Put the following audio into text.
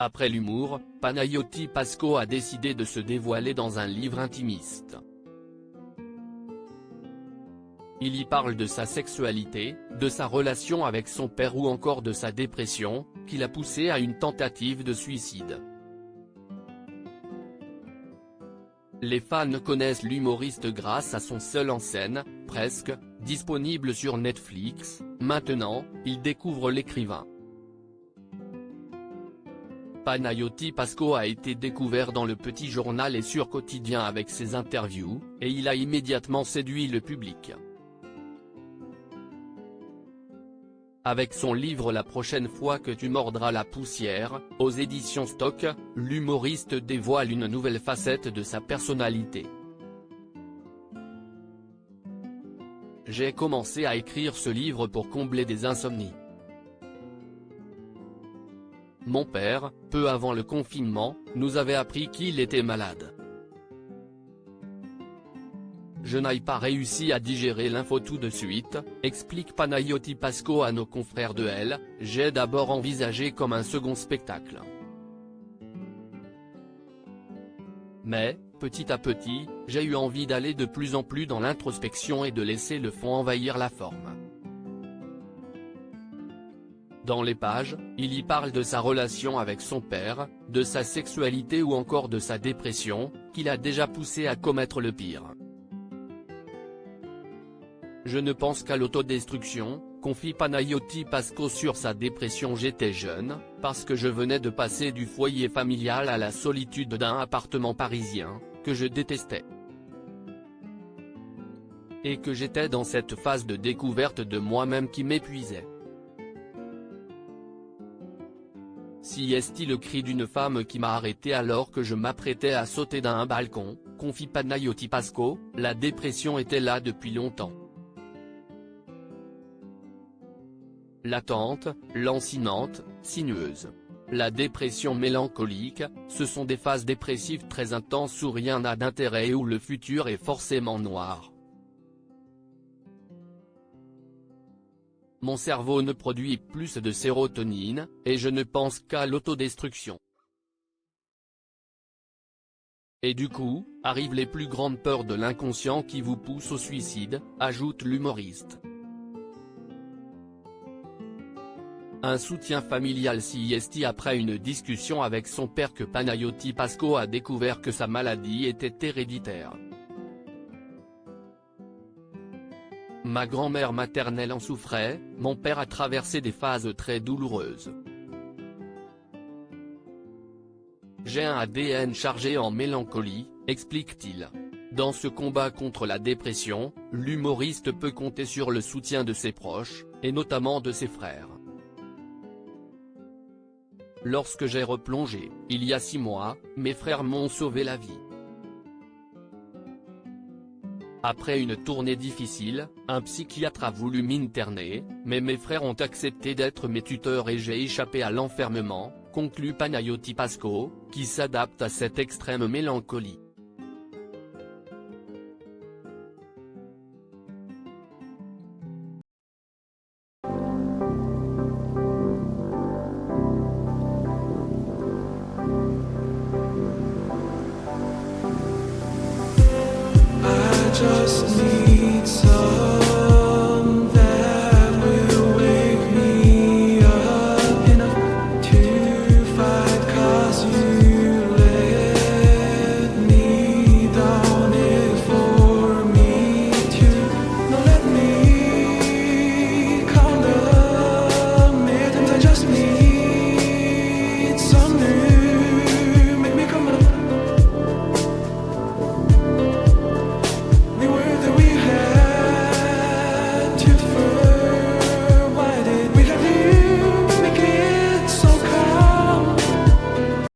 Après l'humour, Panayotis Pasco a décidé de se dévoiler dans un livre intimiste. Il y parle de sa sexualité, de sa relation avec son père ou encore de sa dépression, qui l'a poussé à une tentative de suicide. Les fans connaissent l'humoriste grâce à son seul en scène, Presque, disponible sur Netflix. Maintenant, ils découvrent l'écrivain. Panayotis Pasco a été découvert dans Le Petit Journal et sur Quotidien avec ses interviews, et il a immédiatement séduit le public. Avec son livre La prochaine fois que tu mordras la poussière, aux éditions Stock, l'humoriste dévoile une nouvelle facette de sa personnalité. J'ai commencé à écrire ce livre pour combler des insomnies. Mon père, peu avant le confinement, nous avait appris qu'il était malade. Je n'ai pas réussi à digérer l'info tout de suite, explique Panayotis Pasco à nos confrères de Elle. J'ai d'abord envisagé comme un second spectacle. Mais, petit à petit, j'ai eu envie d'aller de plus en plus dans l'introspection et de laisser le fond envahir la forme. Dans les pages, il y parle de sa relation avec son père, de sa sexualité ou encore de sa dépression, qui l'a déjà poussé à commettre le pire. Je ne pense qu'à l'autodestruction, confie Panayotis Pasco sur sa dépression. J'étais jeune, parce que je venais de passer du foyer familial à la solitude d'un appartement parisien, que je détestais. Et que j'étais dans cette phase de découverte de moi-même qui m'épuisait. Si est-il le cri d'une femme qui m'a arrêté alors que je m'apprêtais à sauter d'un balcon, confie Panayotis Pasco. La dépression était là depuis longtemps. Latente, lancinante, sinueuse. La dépression mélancolique, ce sont des phases dépressives très intenses où rien n'a d'intérêt et où le futur est forcément noir. Mon cerveau ne produit plus de sérotonine, et je ne pense qu'à l'autodestruction. Et du coup, arrivent les plus grandes peurs de l'inconscient qui vous poussent au suicide, ajoute l'humoriste. Un soutien familial. Si est après une discussion avec son père que Panayotis Pasco a découvert que sa maladie était héréditaire. Ma grand-mère maternelle en souffrait, mon père a traversé des phases très douloureuses. J'ai un ADN chargé en mélancolie, explique-t-il. Dans ce combat contre la dépression, l'humoriste peut compter sur le soutien de ses proches, et notamment de ses frères. Lorsque j'ai replongé, il y a 6 mois, mes frères m'ont sauvé la vie. Après une tournée difficile, un psychiatre a voulu m'interner, mais mes frères ont accepté d'être mes tuteurs et j'ai échappé à l'enfermement, conclut Panayotis Pasco, qui s'adapte à cette extrême mélancolie. Just